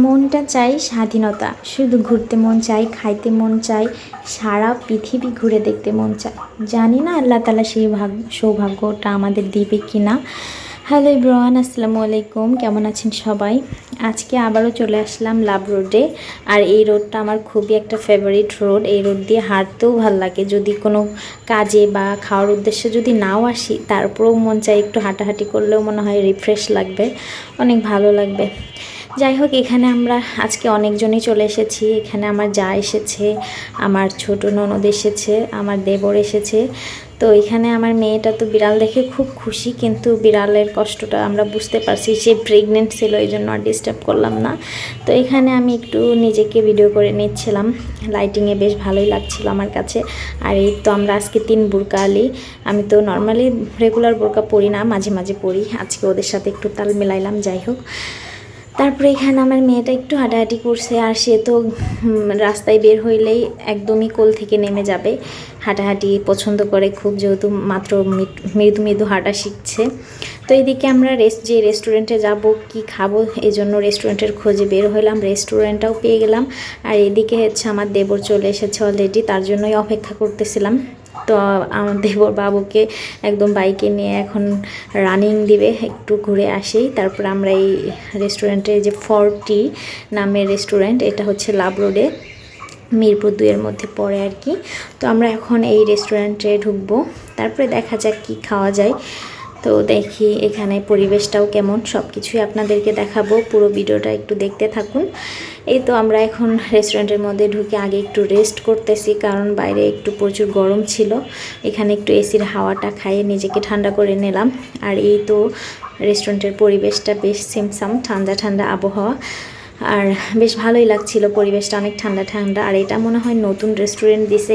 মনটা চাই স্বাধীনতা, শুধু ঘুরতে মন চাই, খাইতে মন চাই, সারা পৃথিবী ঘুরে দেখতে মন চায়। জানি না আল্লাহ তাআলা সেই সৌভাগ্যটা আমাদের দিবে কি না। হ্যালো এভরিওয়ান, আসসালামু আলাইকুম। কেমন আছেন সবাই? আজকে আবারও চলে আসলাম লাভ রোডে। আর এই রোডটা আমার খুবই একটা ফেভারিট রোড। এই রোড দিয়ে হাঁটতেও ভালো লাগে। যদি কোনো কাজে বা খাওয়ার উদ্দেশ্যে যদি নাও আসি, তারপরেও মন চাই একটু হাঁটাহাঁটি করলেও মনে হয় রিফ্রেশ লাগবে, অনেক ভালো লাগবে। যাই হোক, এখানে আমরা আজকে অনেকজনই চলে এসেছি। এখানে আমার যা এসেছে, আমার ছোট ননদ এসেছে, আমার দেবর এসেছে। তো এখানে আমার মেয়েটা তো বিড়াল দেখে খুব খুশি, কিন্তু বিড়ালের কষ্টটা আমরা বুঝতে পারছি। সে প্রেগনেন্ট ছিল, এই জন্য আর ডিস্টার্ব করলাম না। তো এখানে আমি একটু নিজেকে ভিডিও করে নিচ্ছিলাম। লাইটিংয়ে বেশ ভালোই লাগছিল আমার কাছে। আর এই তো আমরা আজকে 3 বোরকা আলি। আমি তো নর্মালি রেগুলার বোরকা পরি না, মাঝে মাঝে পরি। আজকে ওদের সাথে একটু তাল মিলাইলাম। যাই হোক, তারপরে এখানে আমার মেয়েটা একটু হাঁটাহাঁটি করছে। আর সে তো রাস্তায় বের হইলেই একদমই কোল থেকে নেমে যাবে। হাঁটাহাঁটি পছন্দ করে খুব, যেহেতু মাত্র মৃদু মৃদু হাঁটা শিখছে। তো এদিকে আমরা যে রেস্টুরেন্টে যাব, কি খাবো, এই জন্য রেস্টুরেন্টের খোঁজে বের হইলাম। রেস্টুরেন্টটাও পেয়ে গেলাম। আর এদিকে হচ্ছে আমার দেবর চলে এসেছে অলরেডি, তার জন্যই অপেক্ষা করতেছিলাম। তো আমার দেবর বাবুকে একদম বাইকে নিয়ে এখন রানিং দিবে, একটু ঘুরে আসি। তারপর আমরা এই রেস্টুরেন্টে, যে 40 নামের রেস্টুরেন্ট, এটা হচ্ছে লাভ রোডে, মিরপুর 2-এর মধ্যে পড়ে আর কি। তো আমরা এখন এই রেস্টুরেন্টে ঢুকবো, তারপরে দেখা যাক কি খাওয়া যায়। তো দেখি এখানে পরিবেশটাও কেমন, সব কিছুই আপনাদেরকে দেখাবো। পুরো ভিডিওটা একটু দেখতে থাকুন। এই তো আমরা এখন রেস্টুরেন্টের মধ্যে ঢুকে আগে একটু রেস্ট করতেছি, কারণ বাইরে একটু প্রচুর গরম ছিল। এখানে একটু এসির হাওয়াটা খাইয়ে নিজেকে ঠান্ডা করে নিলাম। আর এই তো রেস্টুরেন্টের পরিবেশটা বেশ সিমসাম, ঠান্ডা ঠান্ডা আবহাওয়া। আর বেশ ভালোই লাগছিল, পরিবেশটা অনেক ঠান্ডা ঠান্ডা। আর এটা মনে হয় নতুন রেস্টুরেন্ট দিছে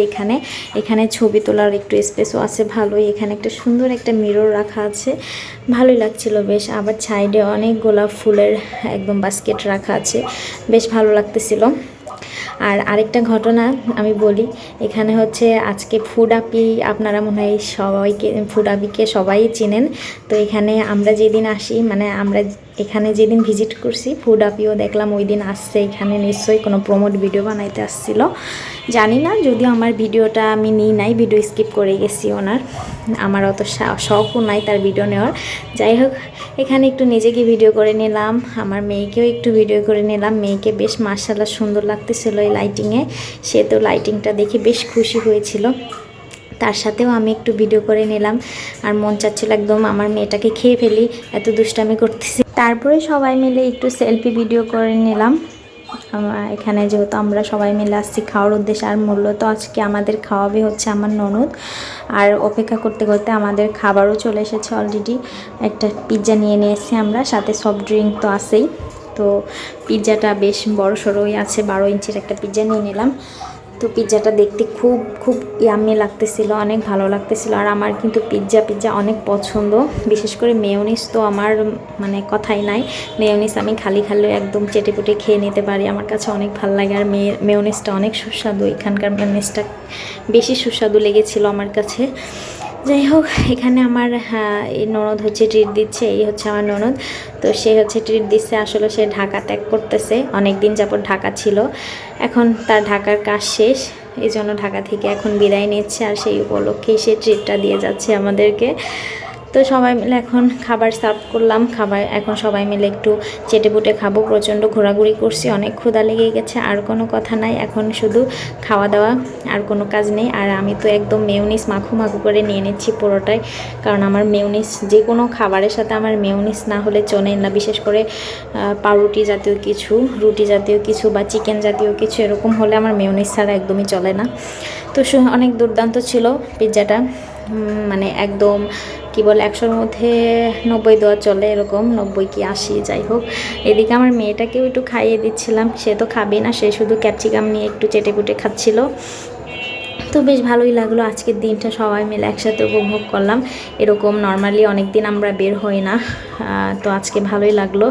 এখানে ছবি তোলার একটু স্পেসও আছে ভালোই। এখানে একটা সুন্দর একটা মিরর রাখা আছে, ভালোই লাগছিল বেশ। আবার সাইডে অনেক গোলাপ ফুলের একদম বাস্কেট রাখা আছে, বেশ ভালো লাগতেছিল। আর আরেকটা ঘটনা আমি বলি, এখানে হচ্ছে আজকে ফুড আপি, আপনারা মনে হয় ফুড আপিকে সবাই চিনেন। তো এখানে আমরা যেদিন আসি, মানে আমরা এখানে যেদিন ভিজিট করছি, ফুড আপিও দেখলাম ওই দিন আসছে এখানে। নিশ্চয়ই কোনো প্রমোট ভিডিও বানাইতে আসছিল, জানি না। যদিও আমার ভিডিওটা আমি নিই নাই, ভিডিও স্কিপ করে গেছি ওনার। আমার অত শখও নাই তার ভিডিও নেওয়ার। যাই হোক, এখানে একটু নিজেকে ভিডিও করে নিলাম, আমার মেয়েকেও একটু ভিডিও করে নিলাম। মেয়েকে বেশ মাশাআল্লাহ সুন্দর লাগতেছিল এই লাইটিংয়ে। সে তো লাইটিংটা দেখে বেশ খুশি হয়েছিল, তার সাথেও আমি একটু ভিডিও করে নিলাম। আর মন চাচ্ছিল একদম আমার মেয়েটাকে খেয়ে ফেলি, এত দুষ্টামি করতেছি। তারপরে সবাই মিলে একটু সেলফি ভিডিও করে নিলাম। এখানে যেহেতু আমরা সবাই মিলে আসছি খাওয়ার উদ্দেশ্যে, আর মূলত আজকে আমাদের খাওয়াবে হচ্ছে আমার ননদ। আর অপেক্ষা করতে করতে আমাদের খাবারও চলে এসেছে অলরেডি। একটা পিৎজা নিয়ে এসেছি আমরা, সাথে সফট ড্রিঙ্ক তো আছেই। তো পিৎজাটা বেশ বড় সড়োই আছে, 12 ইঞ্চির একটা পিৎজা নিয়ে নিলাম। তো পিৎজাটা দেখতে খুব খুব ইয়াম্মি লাগতেছিল, অনেক ভালো লাগতেছিল। আর আমার কিন্তু পিৎজা অনেক পছন্দ, বিশেষ করে মেয়োনিজ তো আমার মানে কথাই নাই। মেয়োনিজ আমি খালি একদম চেটেপুটে খেয়ে নিতে পারি, আমার কাছে অনেক ভালো লাগে। আর মেয়োনিজটা অনেক সুস্বাদু, এখানকার মেয়োনিজটা বেশি সুস্বাদু লেগেছিল আমার কাছে। যাই হোক, এখানে আমার এই ননদ হচ্ছে ট্রিট দিচ্ছে। এই হচ্ছে আমার ননদ। তো সে হচ্ছে ট্রিট দিচ্ছে। আসলে সে ঢাকা ত্যাগ করতেছে, অনেক দিন যাবত ঢাকা ছিল, এখন তার ঢাকার কাজ শেষ, এই জন্য ঢাকা থেকে এখন বিদায় নিচ্ছে। আর সেই উপলক্ষেই সে ট্রিটটা দিয়ে যাচ্ছে আমাদেরকে। তো সবাই মিলে এখন খাবার সার্ভ করলাম। এখন সবাই মিলে একটু চেটেপুটে খাবো। প্রচণ্ড ঘোরাঘুরি করছি, অনেক ক্ষুধা লেগে গেছে। আর কোনো কথা নাই, এখন শুধু খাওয়া দাওয়া, আর কোনো কাজ নেই। আর আমি তো একদম মেয়োনিজ মাখু করে নিয়ে নিচ্ছি পুরোটাই, কারণ আমার মেয়োনিজ যে কোনো খাবারের সাথে আমার মেয়োনিজ না হলে চলে না। বিশেষ করে পাউরুটি জাতীয় কিছু, রুটি জাতীয় কিছু বা চিকেন জাতীয় কিছু, এরকম হলে আমার মেয়োনিজ ছাড়া একদমই চলে না। তো অনেক দুর্দান্ত ছিল পিৎজাটা, মানে একদম কি বলে 100-র মধ্যে 90 দেওয়া চলে, এরকম 90 কি 80। যাই হোক, এদিকে আমার মেয়েটাকেও একটু খাইয়ে দিচ্ছিলাম। সে তো খাবে না, সে শুধু ক্যাপসিকাম নিয়ে একটু চেটেপুটে খাচ্ছিল। তো বেশ ভালোই লাগলো, আজকের দিনটা সবাই মিলে একসাথে উপভোগ করলাম। এরকম নর্মালি অনেক দিন আমরা বের হই না, তো আজকে ভালোই লাগলো।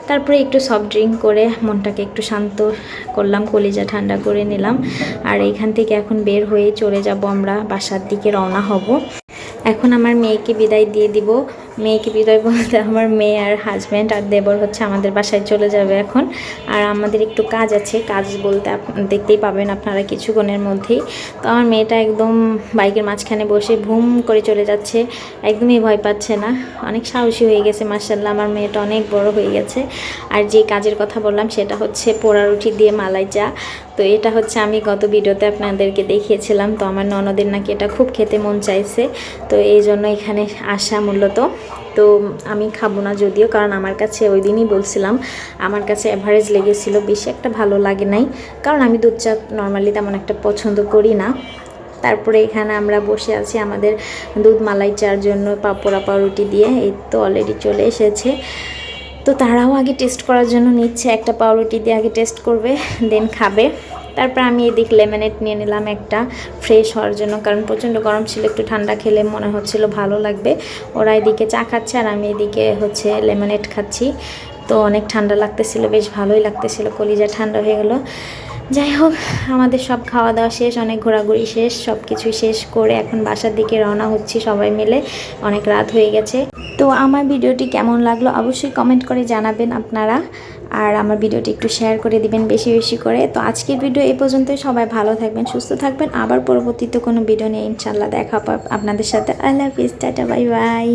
তারপরে একটু সফট ড্রিঙ্ক করে মনটাকে একটু শান্ত করলাম, কলিজা ঠান্ডা করে নিলাম। আর এইখান থেকে এখন বের হয়ে চলে যাব, আমরা বাসার দিকে রওনা হব। এখন আমার মেয়েকে বিদায় দিয়ে দিব। মেয়েকে বিদায় বলতে আমার মেয়ে আর হাজব্যান্ড আর দেবর হচ্ছে আমাদের বাসায় চলে যাবে এখন। আর আমাদের একটু কাজ আছে, কাজ বলতে দেখতেই পাবেন আপনারা কিছুক্ষণের মধ্যেই। তো আমার মেয়েটা একদম বাইকের মাঝখানে বসে ভুম করে চলে যাচ্ছে, একদমই ভয় পাচ্ছে না, অনেক সাহসী হয়ে গেছে মাশাআল্লাহ। আমার মেয়েটা অনেক বড় হয়ে গেছে। আর যে কাজের কথা বললাম সেটা হচ্ছে পোড়া রুটি দিয়ে মালাই চা। তো এটা হচ্ছে আমি গত ভিডিওতে আপনাদেরকে দেখিয়েছিলাম। তো আমার ননদের নাকি এটা খুব খেতে মন চাইছে, তো এই জন্য এখানে আসা মূলত। তো আমি খাবো না যদিও, কারণ আমার কাছে ওই দিনই বলছিলাম আমার কাছে অ্যাভারেজ লেগেছিল, বেশি একটা ভালো লাগে নাই, কারণ আমি দুধ চা নর্মালি তেমন একটা পছন্দ করি না। তারপরে এখানে আমরা বসে আছি আমাদের দুধ মালাই চার জন্য পোড়া পাউরুটি দিয়ে। এই তো অলরেডি চলে এসেছে। তো তারাও আগে টেস্ট করার জন্য নিচ্ছে, একটা পাউরুটি দিয়ে আগে টেস্ট করবে, দেন খাবে। তারপর আমি এদিক লেমনেড নিয়ে নিলাম একটা, ফ্রেশ হওয়ার জন্য, কারণ প্রচণ্ড গরম ছিল, একটু ঠান্ডা খেলে মনে হচ্ছিল ভালো লাগবে। ওরা এদিকে চা খাচ্ছে আর আমি এদিকে হচ্ছে লেমনেড খাচ্ছি। তো অনেক ঠান্ডা লাগতেছিল, বেশ ভালোই লাগতেছিল, কলিজা ঠান্ডা হয়ে গেলো। যাই হোক, আমাদের সব খাওয়া দাওয়া শেষ, অনেক ঘোরাঘুরি শেষ, সব কিছু শেষ করে এখন বাসার দিকে রওনা হচ্ছি সবাই মিলে, অনেক রাত হয়ে গেছে। তো আমার ভিডিওটি কেমন লাগলো অবশ্যই কমেন্ট করে জানাবেন আপনারা, আর আমার ভিডিওটি একটু শেয়ার করে দিবেন বেশি বেশি করে। তো আজকের ভিডিও এই পর্যন্তই, সবাই ভালো থাকবেন, সুস্থ থাকবেন, আবার পরবর্তীতে কোনো ভিডিও নিয়ে ইনশাল্লাহ দেখা হবে আপনাদের সাথে। আল্লাহ হাফিজ, টাটা, বাই বাই।